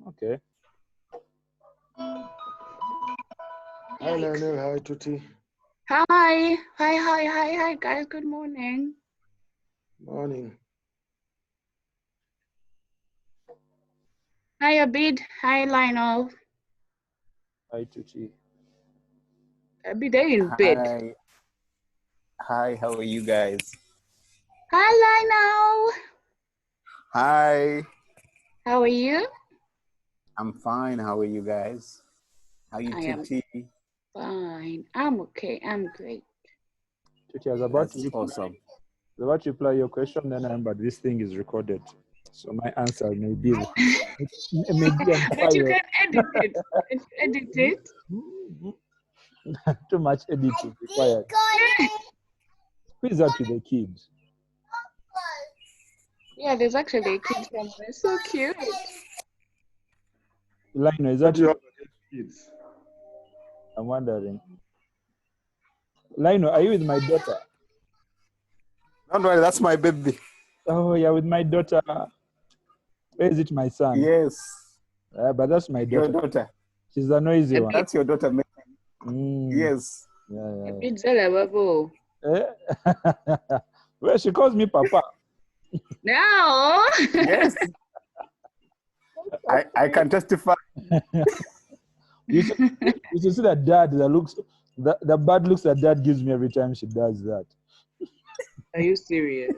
Okay. Hi, Lionel. Hi, Tuti. Hi, guys. Good morning. Morning. Hi, Abid. Hi, Lionel. Hi, Tuti. Abid, are you in bed? Hi, how are you guys? Hi, Lionel. Hi. How are you? I'm fine. How are you guys? How are you, Tuti? Fine. I'm okay. I'm great. Tuti, I was about That's to awesome. reply your question, then I remember this thing is recorded. So my answer may be But you can edit it. Edit it. Too much editing required. Who is that with the kids? Yeah, there's actually a kid somewhere. So cute. Lino, is What that do you have against kids? I'm wondering. Lino, are you with my daughter? Don't worry, that's my baby. Oh, yeah, with my daughter. Where is it, my son? Yes. But that's my daughter. Your daughter. She's the noisy one. That's your daughter. Yes. Yeah. Well, she calls me Papa. No. Yes. I can testify. You should see that dad that looks, the bad looks that dad gives me every time she does that. Are you serious?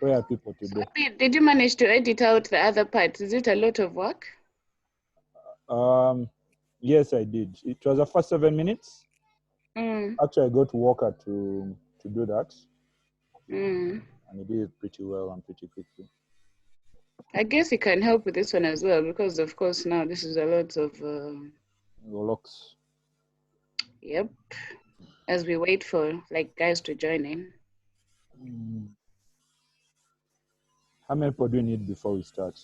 Where are people today? Did you manage to edit out the other parts? Is it a lot of work? Yes, I did. It was the first 7 minutes. Actually, I got Walker to do that. And he did it pretty well and pretty quickly. I guess he can help with this one as well, because of course now this is a lot of locks. Yep. As we wait for guys to join in. How many people do you need before we start?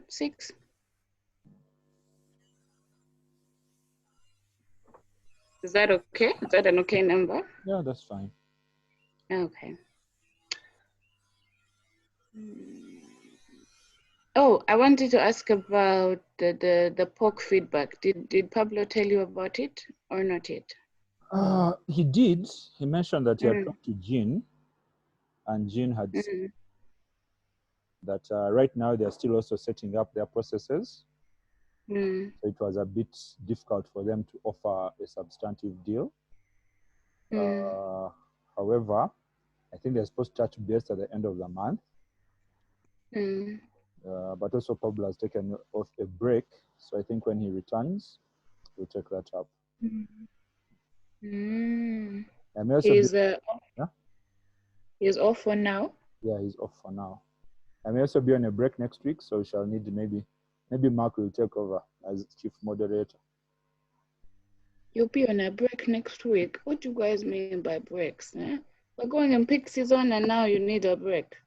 6. Is that okay? Is that an okay number? Yeah, that's fine. Okay. Oh, I wanted to ask about the pork feedback. Did Pablo tell you about it or not yet? He did. He mentioned that he had talked to Jean, and Jean had said that right now they're still also setting up their processes. So it was a bit difficult for them to offer a substantive deal. However, I think they're supposed to touch base at the end of the month. But also Pablo has taken off a break. So I think when he returns, we'll take that up. He's off for now? Yeah, he's off for now. I may also be on a break next week, so we shall need maybe Mark will take over as chief moderator. You'll be on a break next week. What do you guys mean by breaks? Eh? We're going in peak season and now you need a break.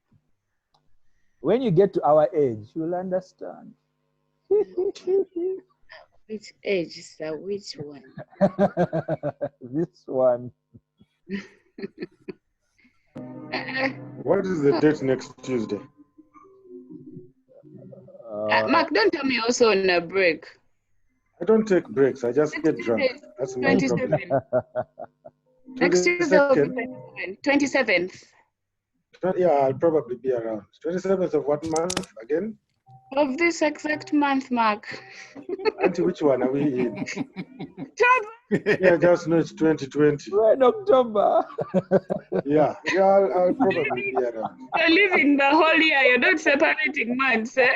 When you get to our age, you'll understand. Which age, sir? Which one? This one. What is the date next Tuesday? Mark, don't tell me also on a break. I don't take breaks. I just get drunk. That's my problem. Next Tuesday will be 27th. Yeah, I'll probably be around. 27th of what month again? Of this exact month, Mark. Auntie, which one are we in? Yeah, just know it's 2020. We're in October. Yeah, I'll probably be around. You're living the whole year. You're not separating months, eh?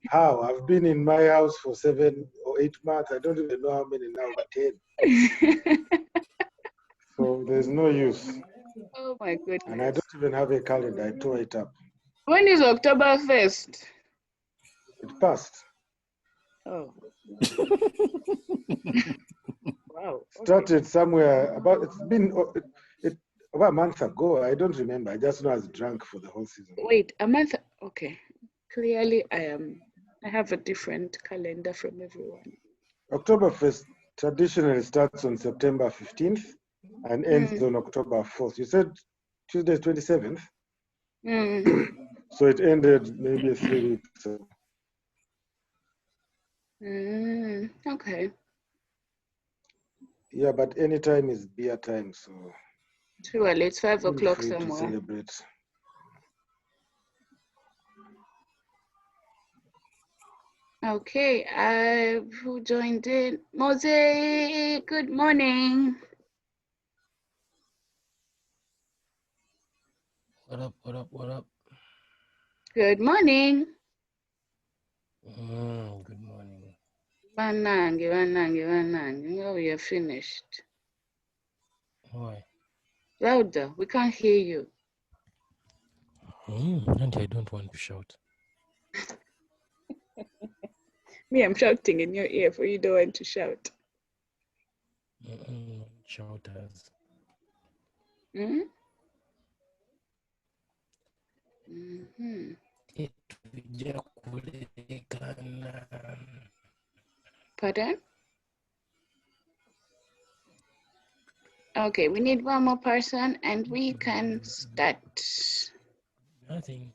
How? I've been in my house for 7 or 8 months. I don't even know how many now, but 10. So there's no use. Oh my goodness. And I don't even have a calendar. I tore it up. When is October 1st? It passed. Oh. Wow. Started somewhere it's been about a month ago. I don't remember. I just know I was drunk for the whole season. Wait, a month? Okay. Clearly, I have a different calendar from everyone. Oktoberfest traditionally starts on September 15th and ends on October 4th. You said Tuesday 27th? So it ended maybe 3 weeks ago. Okay. Yeah, but any time is beer time, so Surely it's 5 o'clock free to somewhere. celebrate. Okay, who joined in? Mose, good morning. What up, what up, what up? Good morning. Good morning. Vanangi. Oh, we are finished. Why? Louder, we can't hear you. Auntie, I don't want to shout. Me, I'm shouting in your ear for you don't want to shout. Shouters. Pardon? Okay, we need one more person and we can start. Nothing.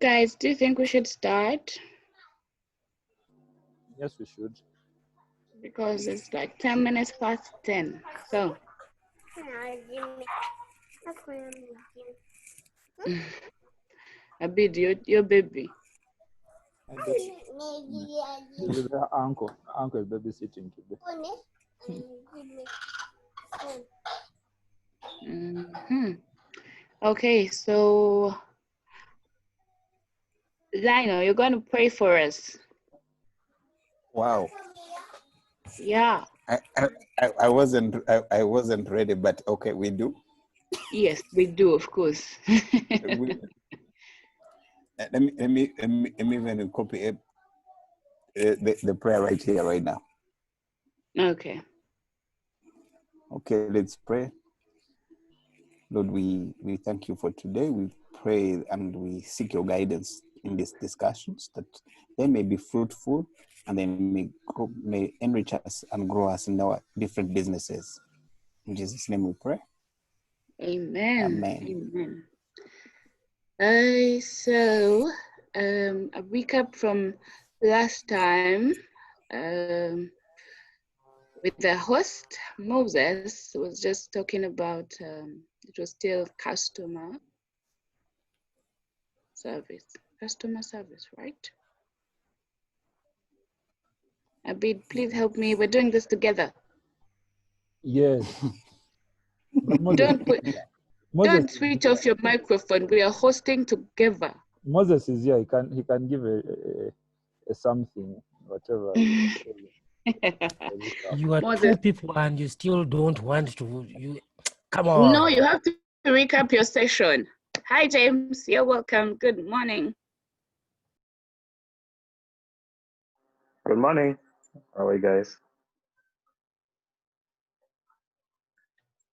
Guys, do you think we should start? Yes, we should. Because it's like 10 minutes past 10. So. Abid, your baby. With her uncle is babysitting today. Okay, so Lionel, you're going to pray for us. Wow. Yeah. I wasn't ready, but okay, we do. Yes, we do, of course. Let me even copy it, the prayer right here, right now. Okay. Okay, let's pray. Lord, we thank you for today. We pray and we seek your guidance in these discussions, that they may be fruitful and they may enrich us and grow us in our different businesses. In Jesus' name we pray. Amen. Amen. So a recap from last time with the host, Moses, was just talking about, it was still customer service, right? Abid, please help me. We're doing this together. Yes. But Moses, Don't switch off your microphone. We are hosting together. Moses is here. He can give a something, whatever. You are Moses. 2 people and you still don't want to. Come on. No, you have to recap your session. Hi, James. You're welcome. Good morning. Good morning. How are you guys?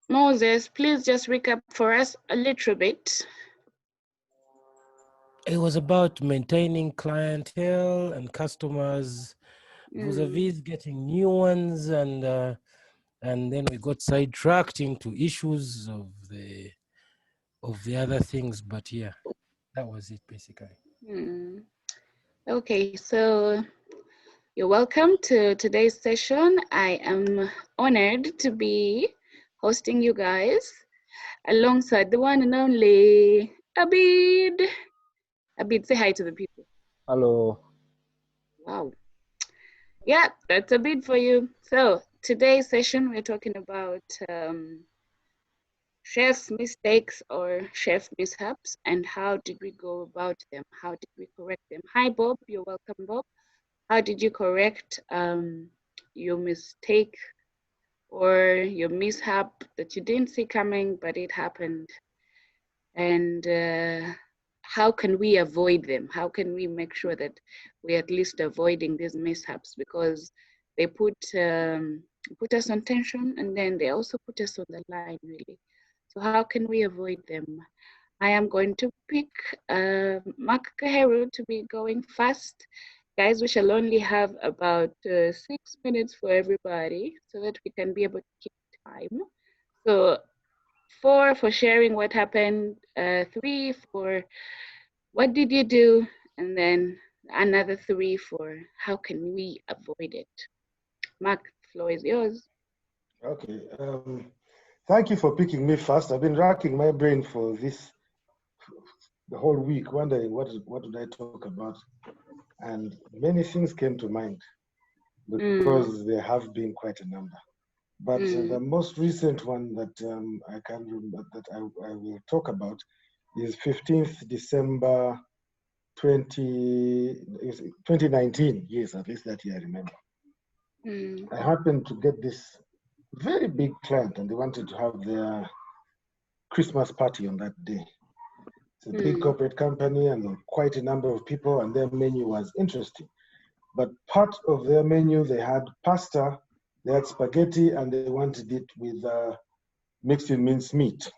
Moses, please just recap for us a little bit. It was about maintaining clientele and customers vis-a-vis getting new ones, and then we got sidetracked into issues of the other things. But yeah, that was it basically. Okay, so you're welcome to today's session. I am honored to be hosting you guys alongside the one and only Abid. Abid, say hi to the people. Hello. Wow. Yeah, that's Abid for you. So today's session, we're talking about chef's mistakes or chef mishaps and how did we go about them? How did we correct them? Hi, Bob. You're welcome, Bob. How did you correct your mistake or your mishap that you didn't see coming, but it happened? And how can we avoid them? How can we make sure that we're at least avoiding these mishaps? Because they put us on tension, and then they also put us on the line, really. So how can we avoid them? I am going to pick Mark Kaheru to be going first. Guys, we shall only have about 6 minutes for everybody so that we can be able to keep time. So 4 for sharing what happened, 3 for what did you do, and then another 3 for how can we avoid it. Mark, the floor is yours. Okay. Thank you for picking me first. I've been racking my brain for this the whole week, wondering what did I talk about, and many things came to mind because there have been quite a number. But the most recent one that I can remember that I will talk about is 15th December 2019. Yes, at least that year I remember. I happened to get this very big client, and they wanted to have their Christmas party on that day. It's a big corporate company, and there were quite a number of people, and their menu was interesting. But part of their menu, they had pasta, they had spaghetti, and they wanted it with mixed in minced meat.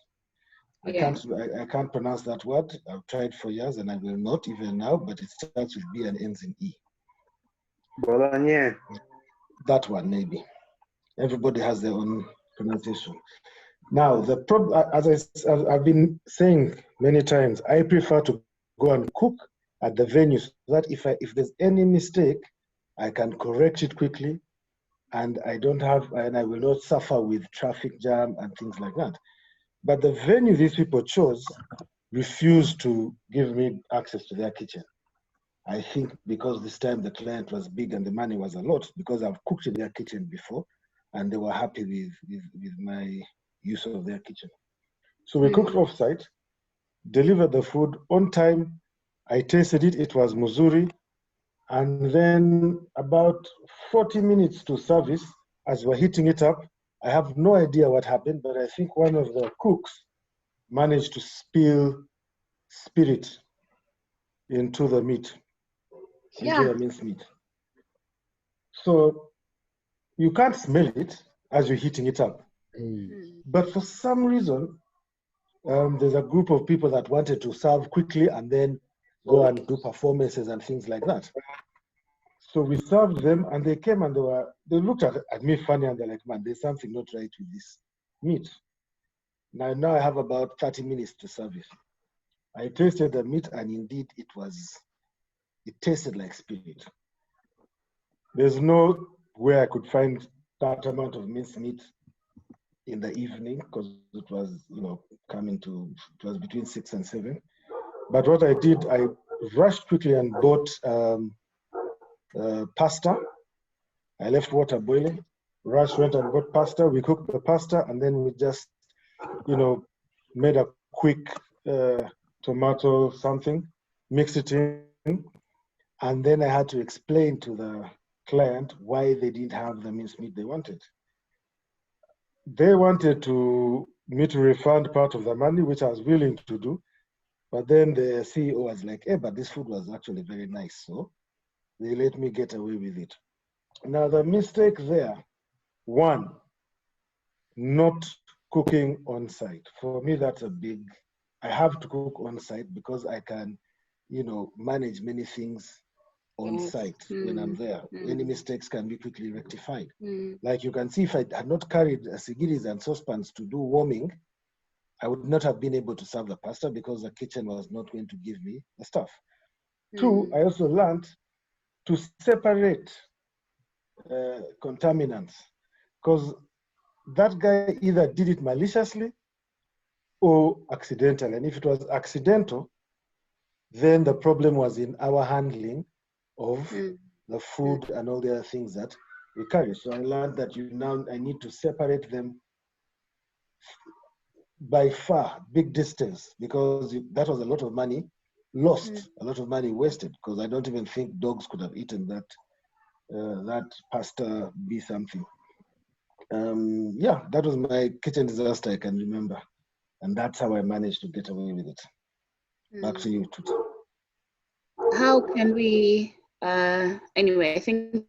I can't pronounce that word. I've tried for years, and I will not even now, but it starts with B and ends in E. Bolognese. That one, maybe. Everybody has their own pronunciation. Now, the problem, as I've been saying many times, I prefer to go and cook at the venue so that if there's any mistake, I can correct it quickly, and I will not suffer with traffic jam and things like that. But the venue these people chose refused to give me access to their kitchen. I think because this time the client was big and the money was a lot, because I've cooked in their kitchen before, and they were happy with my use of their kitchen. So we cooked offsite, delivered the food on time. I tasted it, it was muzuri. And then about 40 minutes to service, as we're heating it up, I have no idea what happened, but I think one of the cooks managed to spill spirit into the meat, into the minced meat. So you can't smell it as you're heating it up. But for some reason, there's a group of people that wanted to serve quickly and then go and do performances and things like that. So we served them, and they came and they looked at me funny, and they're like, man, there's something not right with this meat. Now I have about 30 minutes to serve it. I tasted the meat, and indeed it tasted like spirit. There's no way I could find that amount of minced meat in the evening, because it was, it was between 6 and 7. But what I did, I rushed quickly and bought pasta. I left water boiling, went and bought pasta. We cooked the pasta, and then we just, made a quick tomato something, mixed it in, and then I had to explain to the client why they didn't have the minced meat they wanted. They wanted me to refund part of the money, which I was willing to do, but then the CEO was like, hey, but this food was actually very nice, so they let me get away with it. Now, the mistake there, one, not cooking on site. For me, that's I have to cook on site because I can, manage many things on site when I'm there. Any mistakes can be quickly rectified. Like you can see, if I had not carried sigiris and saucepans to do warming, I would not have been able to serve the pasta because the kitchen was not going to give me the stuff. Two, I also learned to separate contaminants, because that guy either did it maliciously or accidental. And if it was accidental, then the problem was in our handling of the food and all the other things that we carry. So I learned that I need to separate them by far, big distance, because that was a lot of money lost, a lot of money wasted, because I don't even think dogs could have eaten that pasta be something. Yeah, that was my kitchen disaster I can remember. And that's how I managed to get away with it. Back to you, Tuti. How can we, anyway, I think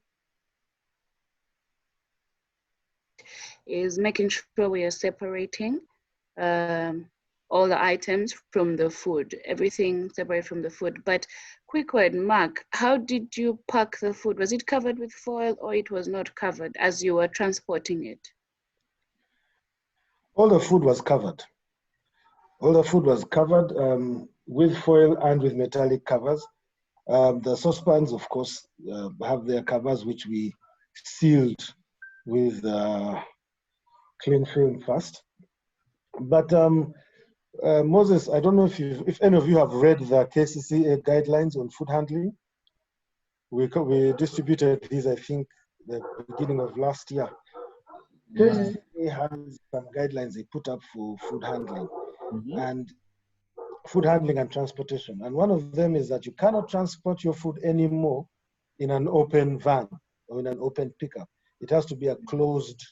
is making sure we are separating all the items from the food, everything separate from the food. But quick word, Mark, how did you pack the food? Was it covered with foil or it was not covered as you were transporting it? All the food was covered. All the food was covered with foil and with metallic covers. The saucepans, of course, have their covers, which we sealed with cling film first. But Moses, I don't know if any of you have read the KCCA guidelines on food handling. We distributed these, I think, the beginning of last year. KCCA has some guidelines they put up for food handling and food handling and transportation. And one of them is that you cannot transport your food anymore in an open van or in an open pickup. It has to be a closed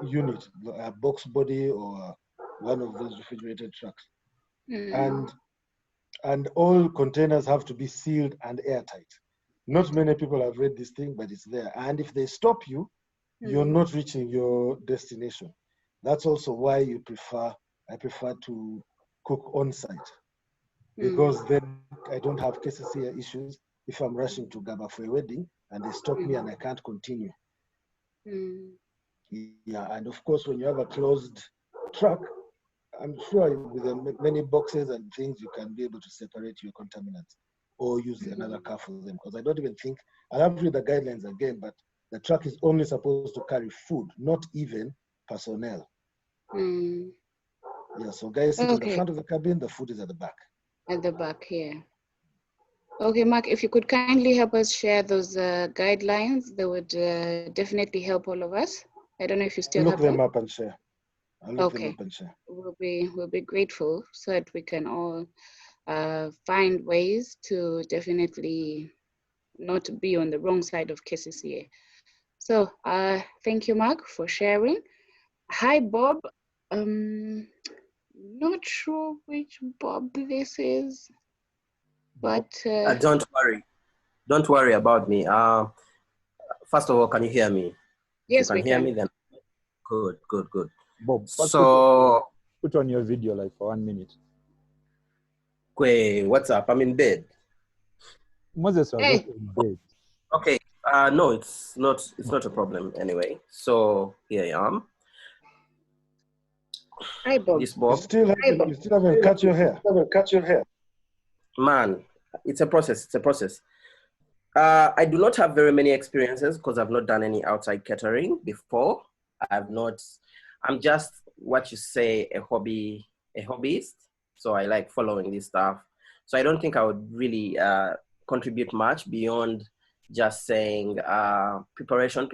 unit, a box body or one of those refrigerated trucks. And all containers have to be sealed and airtight. Not many people have read this thing, but it's there. And if they stop you, you're not reaching your destination. That's also why I prefer to cook on site, because then I don't have KCCA issues if I'm rushing to Gaba for a wedding and they stop me and I can't continue. Yeah, and of course, when you have a closed truck, I'm sure with the many boxes and things, you can be able to separate your contaminants or use another car for them. Because I don't even think, I'll have to read the guidelines again, but the truck is only supposed to carry food, not even personnel. Yeah, so guys sit in the front of the cabin, the food is at the back. At the back here. Okay, Mark, if you could kindly help us share those guidelines, that would definitely help all of us. I don't know if you still have them. Look them up and share. I'll look them up and share. We'll be grateful so that we can all find ways to definitely not be on the wrong side of KCCA. So thank you, Mark, for sharing. Hi, Bob. Not sure which Bob this is, but don't worry about me. First of all, can you hear me? Yes, you can hear me, then good. Bob, so put on your video like for 1 minute. Wait, what's up? I'm in bed. Moses was also in bed. Okay. No, it's not a problem anyway. So here I am. Hi, Bob. This Bob. You still haven't cut your hair. Man, it's a process. I do not have very many experiences because I've not done any outside catering before. I'm just what you say, a hobbyist. So I like following this stuff. So I don't think I would really contribute much beyond just saying preparation.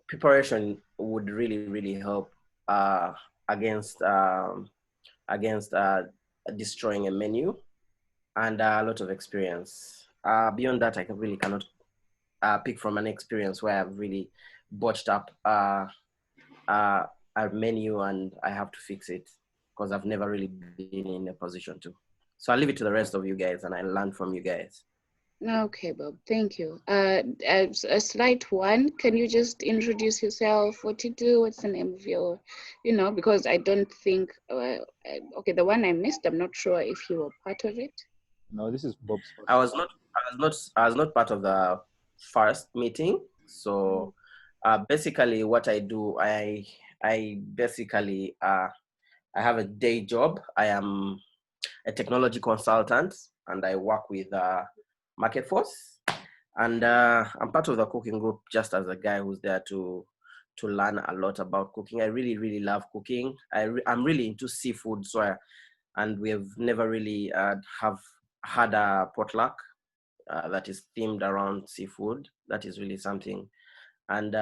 Preparation would really help against destroying a menu, and a lot of experience. Beyond that, I cannot pick from an experience where I've really botched up a menu and I have to fix it because I've never really been in a position to. So I'll leave it to the rest of you guys and I learn from you guys. Okay, Bob, thank you. As a slight one, can you just introduce yourself, what you do, what's the name of your, because I don't think, okay, the one I missed, I'm not sure if you were part of it. No, this is Bob's first. I was not part of the first meeting. So basically what I do, I basically I have a day job. I am a technology consultant and I work with Market Force. And I'm part of the cooking group just as a guy who's there to learn a lot about cooking. I really, really love cooking. I'm really into seafood, and we have never really have had a potluck that is themed around seafood. That is really something. And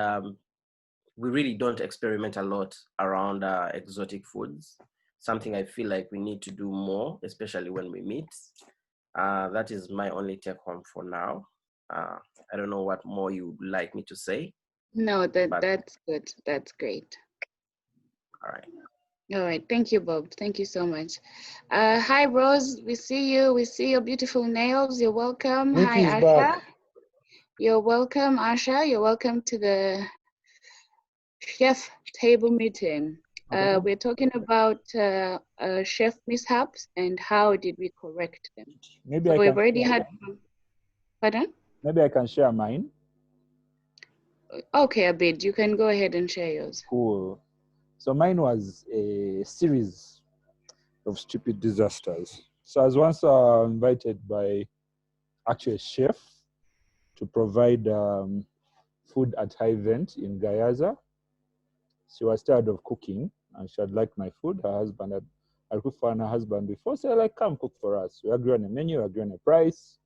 we really don't experiment a lot around exotic foods. Something I feel like we need to do more, especially when we meet. That is my only take home for now. I don't know what more you'd like me to say. No, that's good. That's great. All right. All right. Thank you, Bob. Thank you so much. Hi, Rose. We see you. We see your beautiful nails. You're welcome. Hi, Tuti is Asha. back. You're welcome, Asha. You're welcome to the chef table meeting. We're talking about chef mishaps and how did we correct them. Maybe So I we've can already share had, pardon? Maybe I can share mine. Okay, Abid, you can go ahead and share yours. Cool. So mine was a series of stupid disasters. So I was once invited by actually a chef to provide food at her event in Gayaza. She was tired of cooking and she had liked my food. Her husband had cooked for her husband before. So I like, come cook for us. We agree on a menu, we agree on a price.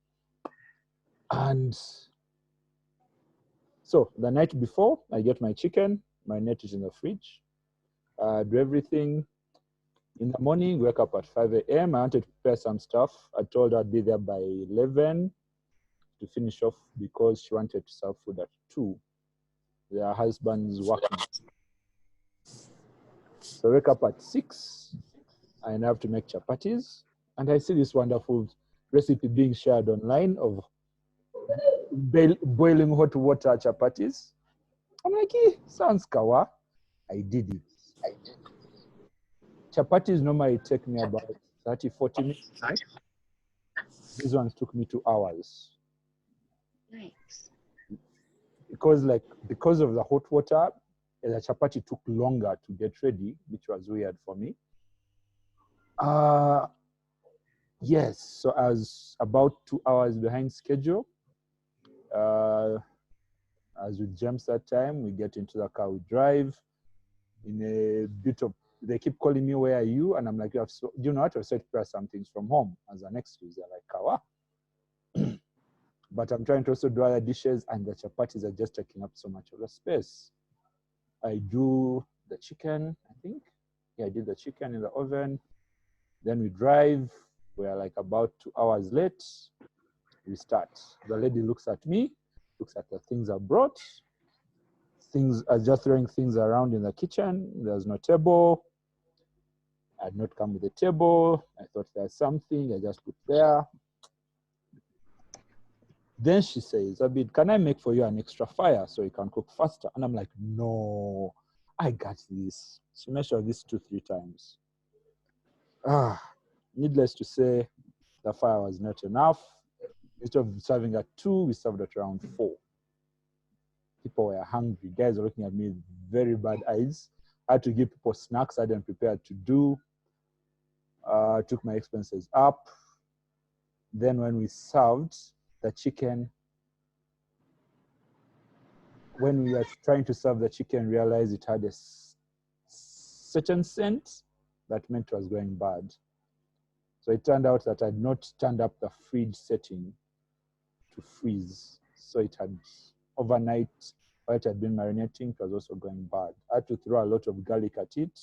And so the night before, I get my chicken, my net is in the fridge, do everything. In the morning, wake up at 5 a.m. I wanted to prepare some stuff. I told her I'd be there by 11 to finish off because she wanted to serve food at 2. Their husband's working. So I wake up at 6 and I have to make chapatis. And I see this wonderful recipe being shared online of boiling hot water chapatis. I'm like, sounds kawa. I did it. Chapatis normally take me about 30, 40 minutes. Right? These ones took me 2 hours. Nice. Because of the hot water, the chapati took longer to get ready, which was weird for me. Yes, so I was about 2 hours behind schedule. As with James that time, we get into the car, we drive in a bit of, they keep calling me, where are you? And I'm like, do you know what? I've said prepare some things from home as an excuse. They're like, kawa. But I'm trying to also do other dishes and the chapatis are just taking up so much of the space. I do the chicken, I think. Yeah, I did the chicken in the oven. Then we drive. We're like about 2 hours late. We start. The lady looks at me, looks at the things I brought. Things are just throwing things around in the kitchen. There's no table. I had not come with a table. I thought there's something. I just put there. Then she says, Abid, can I make for you an extra fire so you can cook faster? And I'm like, no, I got this. She measured this 2-3 times. Needless to say, the fire was not enough. Instead of serving at 2, we served at around 4. People were hungry. Guys were looking at me with very bad eyes. I had to give people snacks I didn't prepare to do. Took my expenses up. Then when we served the chicken, when we were trying to serve the chicken, realized it had a certain scent that meant it was going bad. So it turned out that I'd not turned up the fridge setting to freeze. So it had overnight, while it had been marinating, it was also going bad. I had to throw a lot of garlic at it,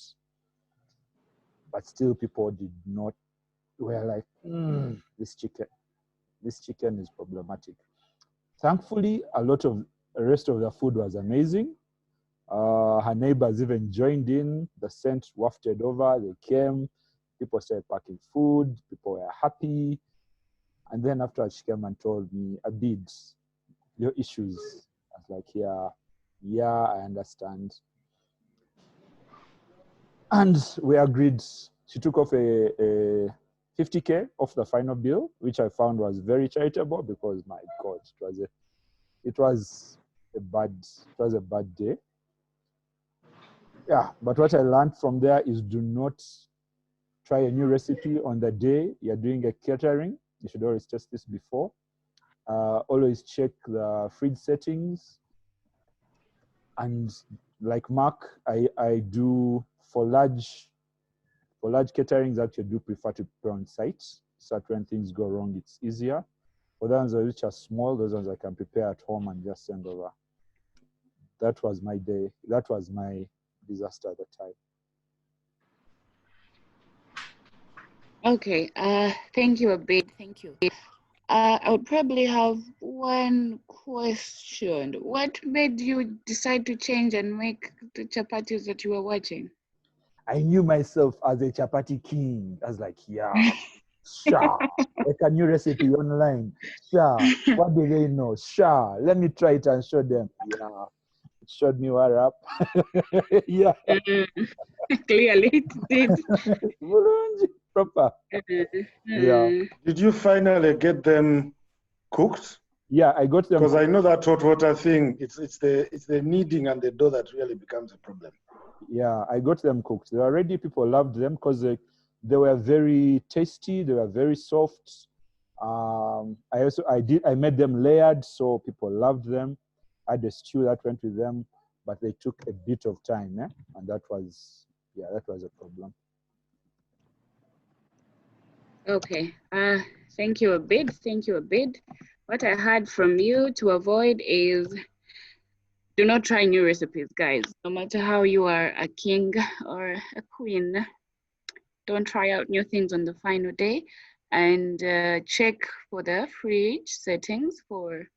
but still people did not, were like, this chicken is problematic. Thankfully, a lot of the rest of the food was amazing. Her neighbors even joined in. The scent wafted over. They came. People started packing food. People were happy. And then after she came and told me, Abid, your issues. I was like, yeah, I understand. And we agreed. She took off a 50K off the final bill, which I found was very charitable because my God, it was a bad day. Yeah, but what I learned from there is do not try a new recipe on the day you're doing a catering. You should always test this before. Always check the fridge settings. And like Mark, I do for large caterings, actually do prefer to prepare on site, so that when things go wrong, it's easier. For the ones which are small, those ones I can prepare at home and just send over. That was my day. That was my disaster at the time. Okay, thank you, Abid. Thank you. I would probably have one question. What made you decide to change and make the chapatis that you were watching? I knew myself as a chapati king. I was like, yeah, sure. Like a new recipe online. Sure. What do they know? Sure. Let me try it and show them. Yeah. It showed me what up. Yeah. Clearly it did. Birungi, proper. Yeah. Did you finally get them cooked? Yeah, I got them. Because I know that hot water thing, it's the kneading and the dough that really becomes a problem. Yeah, I got them cooked. They were ready. People loved them because they were very tasty. They were very soft. I made them layered, so people loved them. I had a stew that went with them, but they took a bit of time, and that was a problem. Okay. Thank you, Abid. Thank you, Abid. What I heard from you to avoid is do not try new recipes, guys. No matter how you are a king or a queen, don't try out new things on the final day, and check for the fridge settings for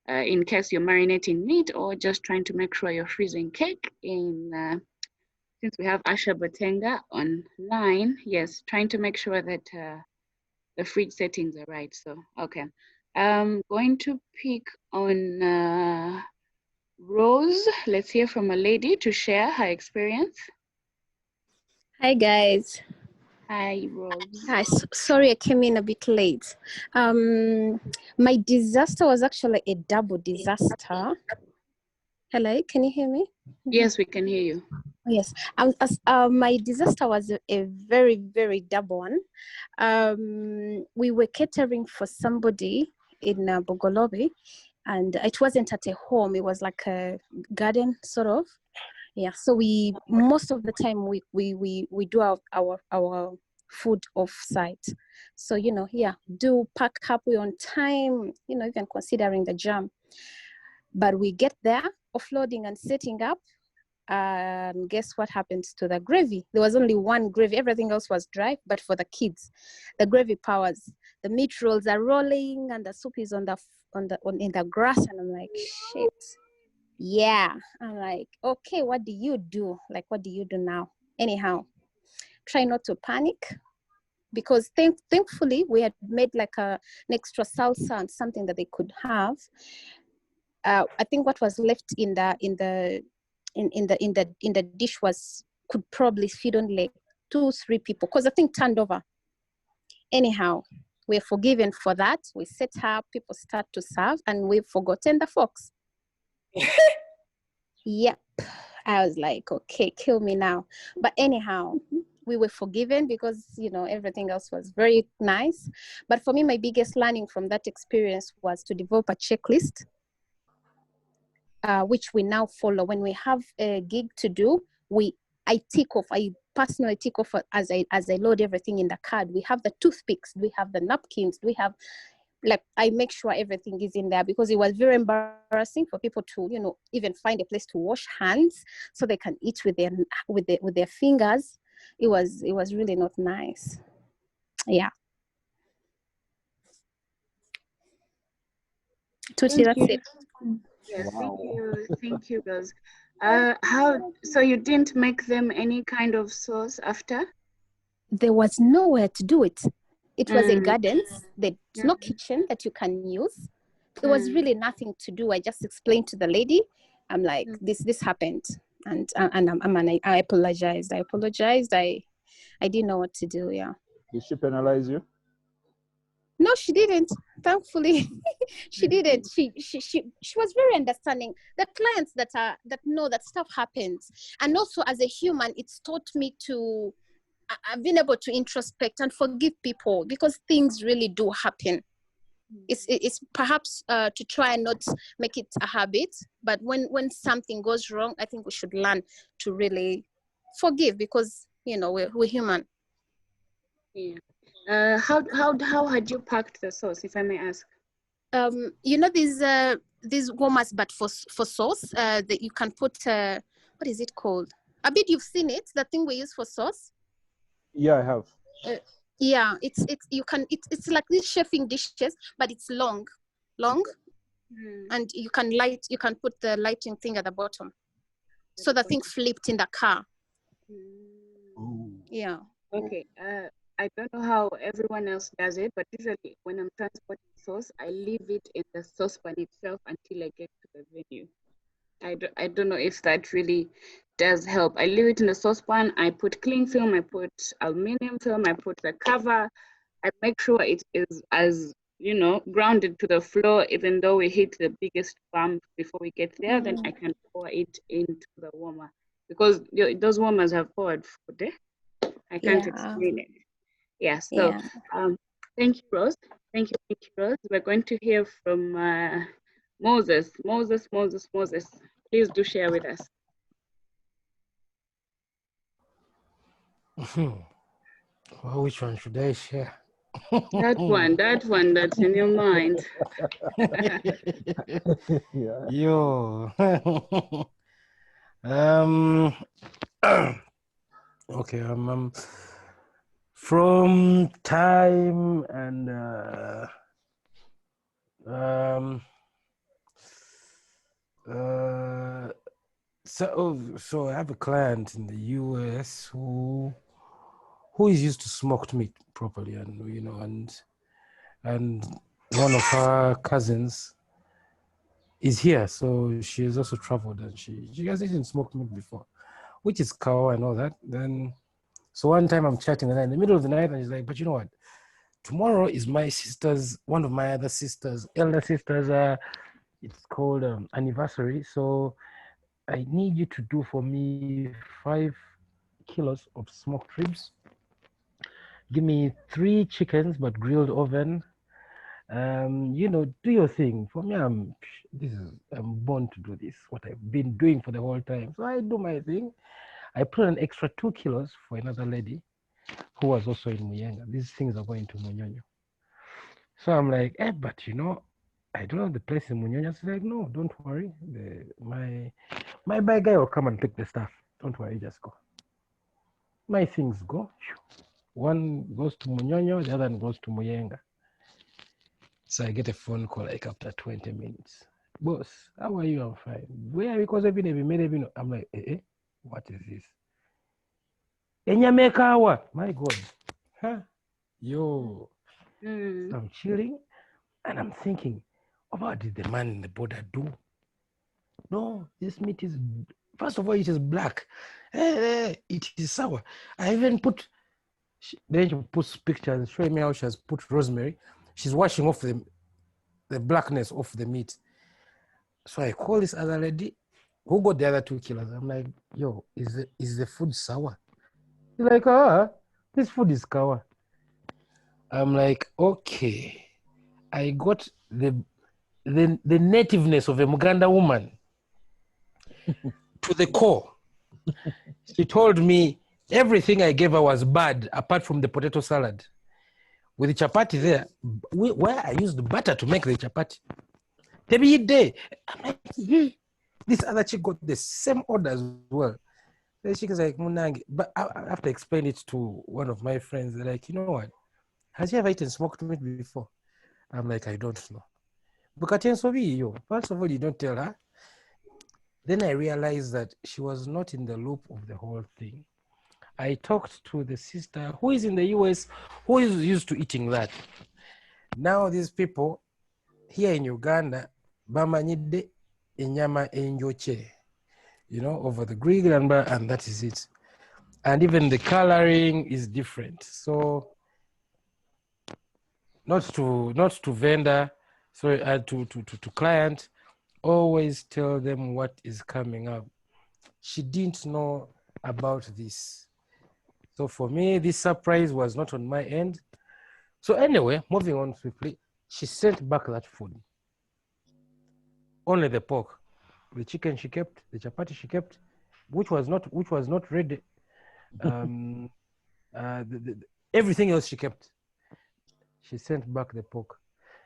in case you're marinating meat or just trying to make sure you're freezing cake. Since we have Asha Batenga online, yes, trying to make sure that the fridge settings are right. So, okay. I'm going to pick on Rose. Let's hear from a lady to share her experience. Hi, guys. Hi, Rose. Hi, sorry I came in a bit late. My disaster was actually a double disaster. Hello, can you hear me? Yes, we can hear you. Yes, my disaster was a very, very double one. We were catering for somebody in Bogolobi, and it wasn't at a home. It was like a garden, sort of. Yeah, so most of the time we do our food off site. So, do pack up, we on time, even considering the jam. But we get there, offloading and setting up. Guess what happens to the gravy? There was only one gravy. Everything else was dry, but for the kids, the gravy powers. The meat rolls are rolling, and the soup is in the grass, and I'm like, shit. Yeah, I'm like, okay, what do you do? Like, what do you do now? Anyhow, try not to panic, because thankfully we had made like an extra salsa and something that they could have. I think what was left in the dish could probably feed only like 2-3 people, because the thing turned over. Anyhow, we're forgiven for that. We set up, people start to serve, and we've forgotten the forks. Yep. I was like, okay, kill me now. But anyhow, we were forgiven because, everything else was very nice. But for me, my biggest learning from that experience was to develop a checklist, which we now follow. When we have a gig to do, I personally tick off as I load everything in the card. We have the toothpicks, we have the napkins, we have, I make sure everything is in there, because it was very embarrassing for people to, even find a place to wash hands so they can eat with their fingers. It was really not nice. Yeah. Tuti, that's it. Yes, wow. Thank you, girls. So you didn't make them any kind of sauce after? There was nowhere to do it. It was a garden. There's no kitchen that you can use. There was really nothing to do. I just explained to the lady. I'm like, this happened, and I apologized. I didn't know what to do. Yeah. Did she penalize you? No, she didn't. Thankfully, she didn't. She was very understanding. The clients that know that stuff happens, and also as a human, it's taught me to. I've been able to introspect and forgive people because things really do happen. It's perhaps to try and not make it a habit, but when something goes wrong, I think we should learn to really forgive because we're human. Yeah. How had you packed the sauce, if I may ask? These warmers, but for sauce, that you can put. What is it called? Abid, you've seen it? The thing we use for sauce. Yeah, I have. Yeah, it's like these chefing dishes, but it's long, and you can put the lighting thing at the bottom, so the thing flipped in the car. Yeah. Okay. I don't know how everyone else does it, but usually when I'm transporting sauce, I leave it in the saucepan itself until I get to the venue. I don't know if that really does help. I leave it in the saucepan. I put cling film. I put aluminium film. I put the cover. I make sure it is as grounded to the floor. Even though we hit the biggest bump before we get there, then I can pour it into the warmer because those warmers have poured food. I can't explain it. Yeah. So thank you, Rose. Thank you, Rose. We're going to hear from Moses. Please do share with us. Well, which one should I share? That one that's in your mind. Yeah. Yo. Okay. From time and so I have a client in the US who is used to smoked meat properly, and one of her cousins is here, so she has also traveled, and she has eaten smoked meat before, which is cow and all that. Then so one time I'm chatting with her in the middle of the night, and she's like, "But you know what? Tomorrow is my sister's, one of my other sisters, elder sisters. It's called anniversary. So I need you to do for me 5 kilos of smoked ribs. Give me 3 chickens, but grilled oven. Do your thing. For me, I'm born to do this. What I've been doing for the whole time. So I do my thing. I put an extra 2 kilos for another lady who was also in Muyenga. These things are going to Munyonyo. So I'm like, but I don't know the place in Munyonyo. She's like, no, don't worry. My bike guy will come and pick the stuff. Don't worry, just go. My things go. One goes to Munyonyo, the other one goes to Muyenga. So I get a phone call like after 20 minutes. Boss, how are you? I'm fine. Where? Because I've been. I'm like, what is this? Enyamekawa. My God. Huh? Yo. So I'm chilling and I'm thinking, what did the man in the border do? No, this meat is, first of all, it is black. It is sour. I even put, then she puts pictures showing me how she has put rosemary. She's washing off the blackness of the meat. So I call this other lady who got the other 2 kilos. I'm like, yo, is the food sour? She's like, this food is sour. I'm like, okay. I got the nativeness of a Muganda woman to the core. She told me everything I gave her was bad apart from the potato salad. With the chapati there, where I used butter to make the chapati. Every day, I'm like, this other chick got the same order as well. Then she was like, Munangi. But I have to explain it to one of my friends. They're like, you know what? Has she ever eaten smoked meat before? I'm like, I don't know. First of all, you don't tell her. Then I realized that she was not in the loop of the whole thing. I talked to the sister who is in the US, who is used to eating that. Now these people here in Uganda, bamanyide enyama enjoche, you know, over the grill and that is it. And even the coloring is different. So not to vendor, sorry, to client, always tell them what is coming up. She didn't know about this. So for me, this surprise was not on my end. So anyway, moving on swiftly, she sent back that food. Only the pork. The chicken she kept, the chapati she kept, which was not ready. Everything else she kept. She sent back the pork.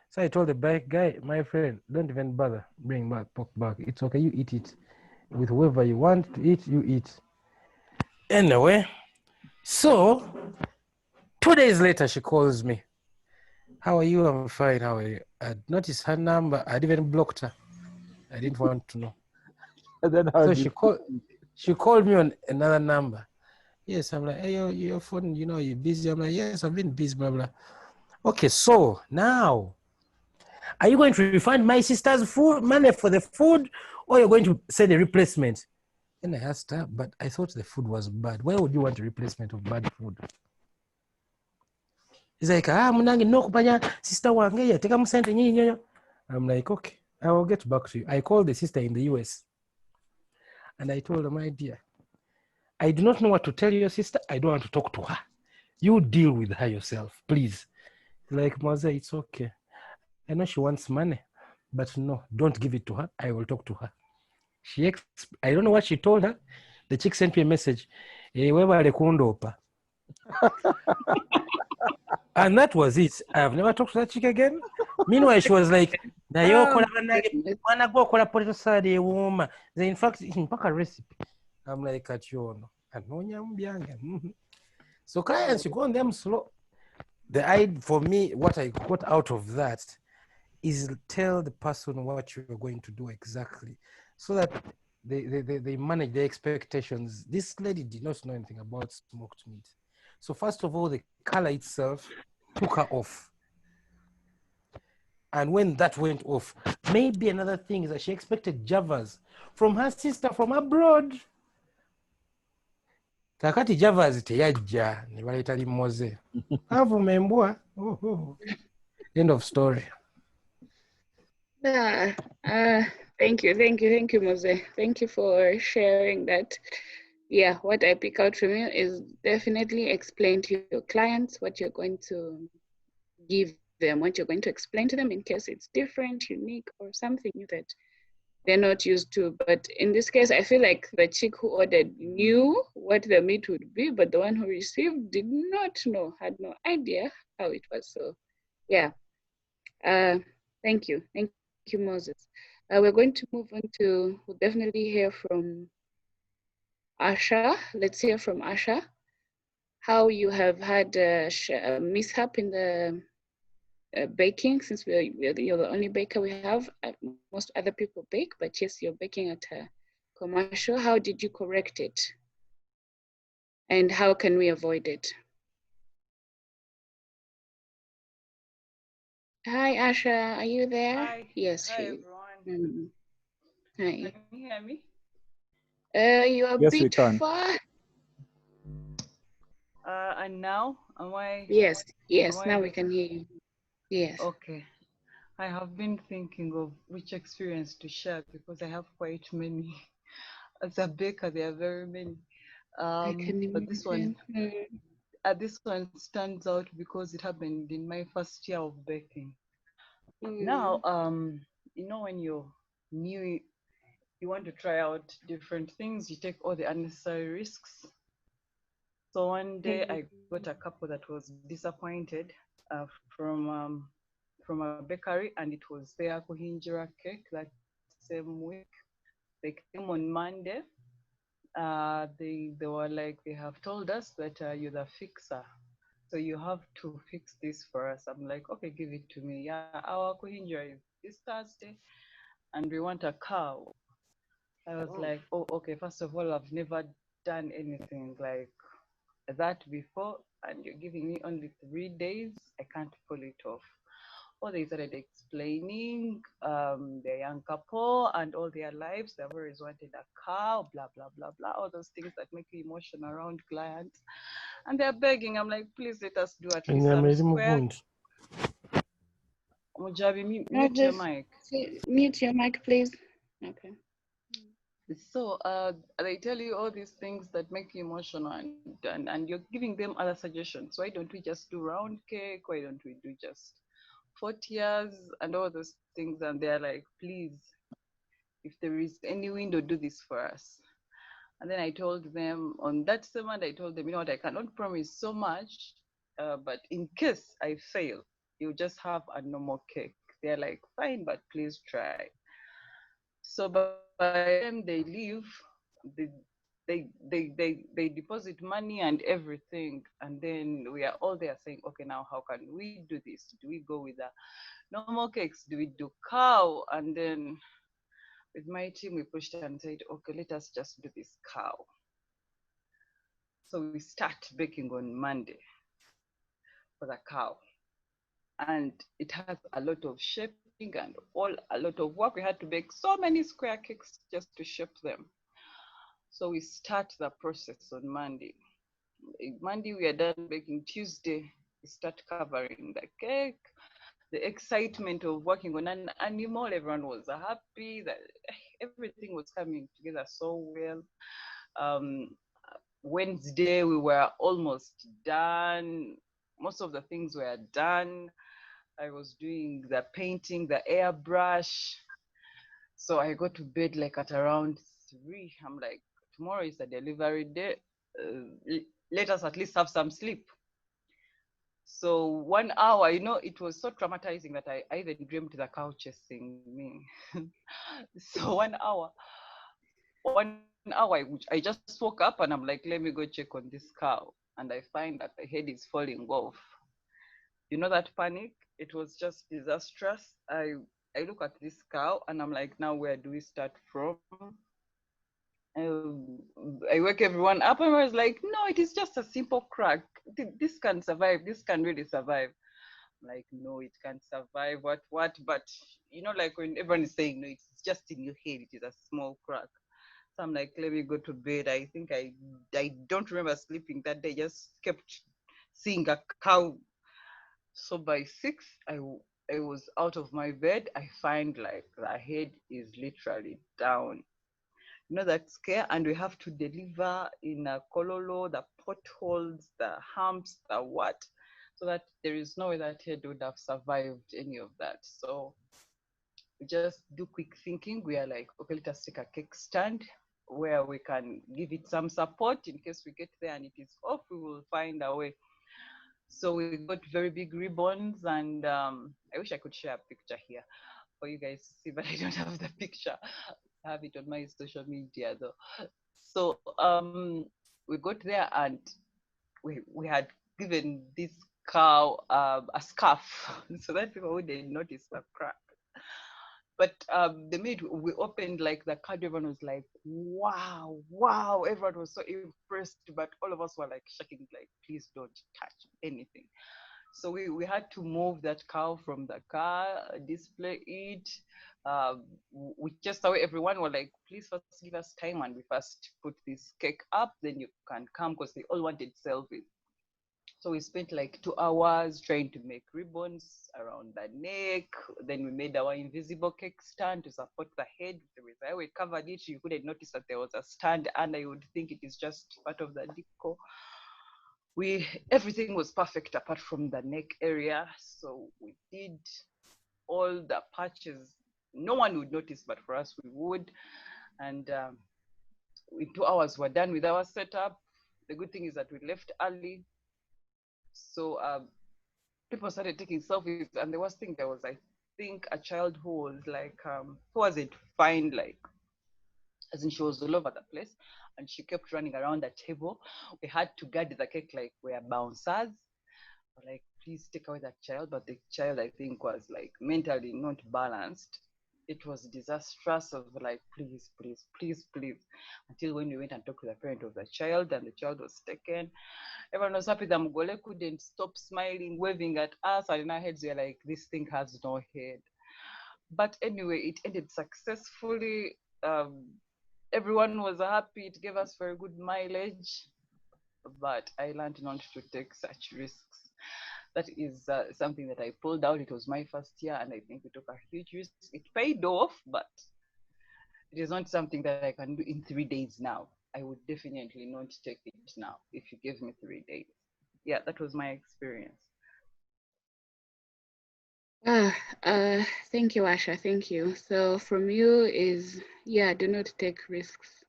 So I told the guy, my friend, don't even bother bring back pork back. It's okay, you eat it. With whoever you want to eat, you eat. Anyway, so 2 days later, she calls me. How are you? I'm fine. How are you? I'd noticed her number. I'd even blocked her. I didn't want to know. And then So she called me on another number. Yes, I'm like, hey, your phone, you know, you're busy. I'm like, yes, I've been busy, blah, blah. Okay, so now, are you going to refund my sister's food money for the food, or you're going to send a replacement? And I asked her, but I thought the food was bad. Why would you want a replacement of bad food? He's like, munange no kupanya sister wange ya teka musente nyinyi. I'm like, okay, I will get back to you. I called the sister in the US and I told her, my dear, I do not know what to tell your sister. I don't want to talk to her. You deal with her yourself, please. Like, Muhaise, it's okay. I know she wants money, but no, don't give it to her. I will talk to her. I don't know what she told her. The chick sent me a message. And that was it. I've never talked to that chick again. Meanwhile, she was like, in fact, a recipe. I'm like, so clients, you go on them slow. For me, what I got out of that is tell the person what you're going to do exactly, so that they manage their expectations. This lady did not know anything about smoked meat. So first of all, the color itself took her off. And when that went off, maybe another thing is that she expected javas from her sister from abroad. Kakati javas teyajja ne baleeta limoze. Avuma embwa. End of story. Thank you, Muhaise. Thank you for sharing that. Yeah, what I pick out from you is definitely explain to your clients what you're going to give them, what you're going to explain to them in case it's different, unique, or something new that they're not used to. But in this case, I feel like the chick who ordered knew what the meat would be, but the one who received did not know, had no idea how it was. So yeah, thank you, Moses. We're going to move on to, we'll definitely hear from Asha. Let's hear from Asha, how you have had a mishap in the baking, since you're the only baker we have. Most other people bake, but yes, you're baking at a commercial. How did you correct it? And how can we avoid it? Hi, Asha, are you there? Hi. Yes. Hi, everyone. Hi. Can you hear me? You're a bit far. And now, am I? Yes, now we can hear you. Yes. Okay. I have been thinking of which experience to share because I have quite many. As a baker, there are very many. I can imagine. But this one stands out because it happened in my first year of baking. Now, you know, when you're new, you want to try out different things, you take all the unnecessary risks. So one day I got a couple that was disappointed from a bakery, and it was their kuhinjira cake that same week. They came on Monday. They were like, they have told us that you're the fixer, so you have to fix this for us. I'm like, okay, give it to me. Yeah, our kuhinjira is this Thursday, and we want a cow. I was like, oh, okay. First of all, I've never done anything like that before and you're giving me only 3 days, I can't pull it off. Or they started explaining their young couple and all their lives. They've always wanted a cow, blah, blah, blah, blah, all those things that make you emotional around clients. And they're begging. I'm like, please let us do at least some square. Mujjabi, mute your mic. Mute your mic, please. Okay. So they tell you all these things that make you emotional, and you're giving them other suggestions. Why don't we just do round cake? Why don't we do just 40 years and all those things? And they're like, please, if there is any window, do this for us. And then I told them on that segment, I told them, you know what, I cannot promise so much, but in case I fail, you just have a normal cake. They're like, fine, but please try. So by the time they leave, they deposit money and everything, and then we are all there saying, okay, now how can we do this? Do we go with the normal cakes? Do we do cow? And then with my team, we pushed and said, okay, let us just do this cow. So we start baking on Monday for the cow, and it has a lot of shaping and a lot of work. We had to bake so many square cakes just to shape them. So we start the process on Monday. Monday we are done baking. Tuesday we start covering the cake. The excitement of working on an animal, everyone was happy that everything was coming together so well. Wednesday we were almost done. Most of the things were done. I was doing the painting, the airbrush. So I got to bed like at around 3. I'm like, tomorrow is the delivery day. Let us at least have some sleep. So 1 hour, you know, it was so traumatizing that I even dreamed the cow chasing me. So 1 hour, I just woke up and I'm like, let me go check on this cow. And I find that the head is falling off. You know that panic? It was just disastrous. I look at this cow and I'm like, now where do we start from? I wake everyone up and I was like, no, it is just a simple crack. This can survive. This can really survive. I'm like, no, it can't survive. What? But you know, like when everyone is saying, no, it's just in your head. It is a small crack. So I'm like, let me go to bed. I think I don't remember sleeping that day. Just kept seeing a cow. So by 6, I was out of my bed. I find like the head is literally down. You know that scare, and we have to deliver in a kololo, the potholes, the humps, the what, so that there is no way that head would have survived any of that. So we just do quick thinking. We are like, okay, let us take a cake stand where we can give it some support in case we get there and it is off. We will find a way. So we got very big ribbons, and I wish I could share a picture here for you guys to see, but I don't have the picture. I have it on my social media though. So we got there and we had given this cow a scarf so that people wouldn't notice the crack. But the minute we opened like the card, everyone was like, wow, wow. Everyone was so impressed, but all of us were like shaking, like, please don't touch anything. So we had to move that cow from the car, display it. We just saw everyone were like, please first give us time and we first put this cake up, then you can come, because they all wanted selfies. So we spent like 2 hours trying to make ribbons around the neck. Then we made our invisible cake stand to support the head. We covered it. You couldn't notice that there was a stand, and I would think it is just part of the decor. Everything was perfect apart from the neck area. So we did all the patches. No one would notice, but for us, we would. And in 2 hours, we're done with our setup. The good thing is that we left early. So people started taking selfies, and the worst thing, there was, I think, a child who was like, who wasn't fine, like, as in she was all over the place, and she kept running around the table. We had to guard the cake like we're bouncers. Like, please take away that child. But the child, I think, was like mentally not balanced. it was disastrous of like, please, please, please, please, until when we went and talked to the parent of the child and the child was taken. Everyone was happy. The Mugole couldn't stop smiling, waving at us, and in our heads we were like, this thing has no head. But anyway, it ended successfully. Everyone was happy. It gave us very good mileage, but I learned not to take such risks. That is something that I pulled out. It was my first year, and I think we took a huge risk. It paid off, but it is not something that I can do in 3 days now. I would definitely not take it now if you give me 3 days. Yeah, that was my experience. Thank you, Asha. Thank you. So from you is, yeah, do not take risks.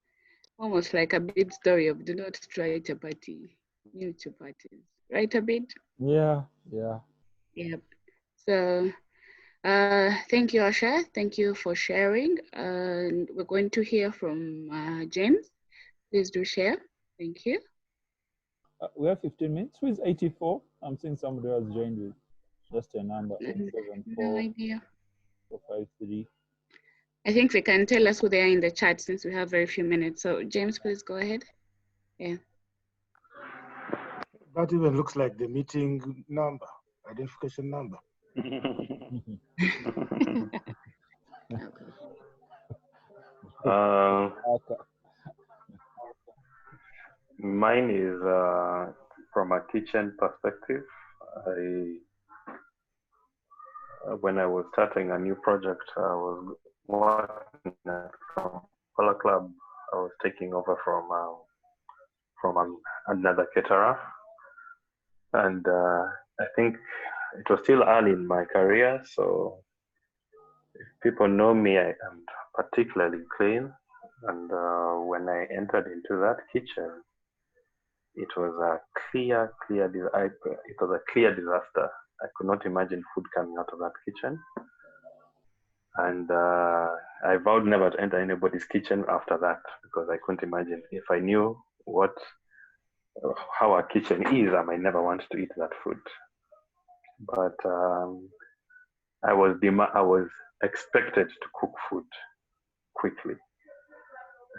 Almost like a big story of do not try chapati, new chapatis. Right, Abid? Yeah. Yep. So thank you, Asha. Thank you for sharing. We're going to hear from James. Please do share. Thank you. We have 15 minutes. Who is 84? I'm seeing somebody else joined with just a number. No idea. 453. I think they can tell us who they are in the chat since we have very few minutes. So James, please go ahead. Yeah. That even looks like the meeting number, identification number. Mine is from a kitchen perspective. When I was starting a new project, I was working at Color Club. I was taking over from another caterer, and I think it was still early in my career, so if people know me, I am particularly clean. And when I entered into that kitchen, it was a clear disaster. I could not imagine food coming out of that kitchen. And I vowed never to enter anybody's kitchen after that, because I couldn't imagine. If I knew how a kitchen is, I might never want to eat that food. But I was expected to cook food quickly.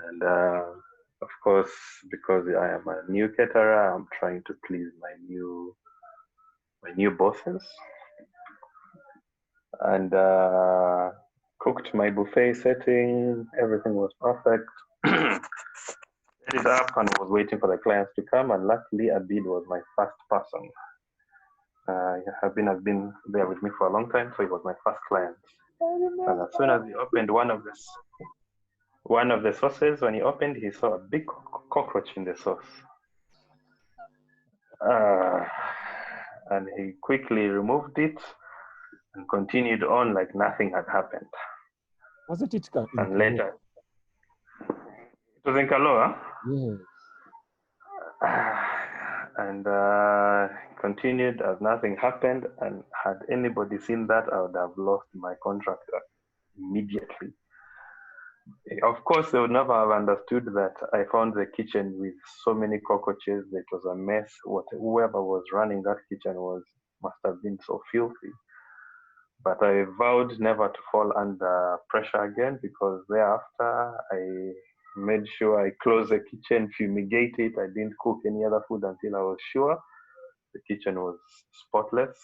And of course, because I am a new caterer, I'm trying to please my new bosses. And cooked my buffet setting. Everything was perfect. Set it up and was waiting for the clients to come. And luckily, Abid was my first person. Abid has been there with me for a long time, so he was my first client. And as soon as he opened one of the sauces, when he opened, he saw a big cockroach in the sauce. And he quickly removed it and continued on like nothing had happened. Was it Itka? And later, it was in Kaloa. Yes. And continued as nothing happened. And had anybody seen that, I would have lost my contract immediately. Of course, they would never have understood that I found the kitchen with so many cockroaches. It was a mess. Whoever was running that kitchen must have been so filthy. But I vowed never to fall under pressure again, because thereafter I made sure I closed the kitchen, fumigate it. I didn't cook any other food until I was sure the kitchen was spotless.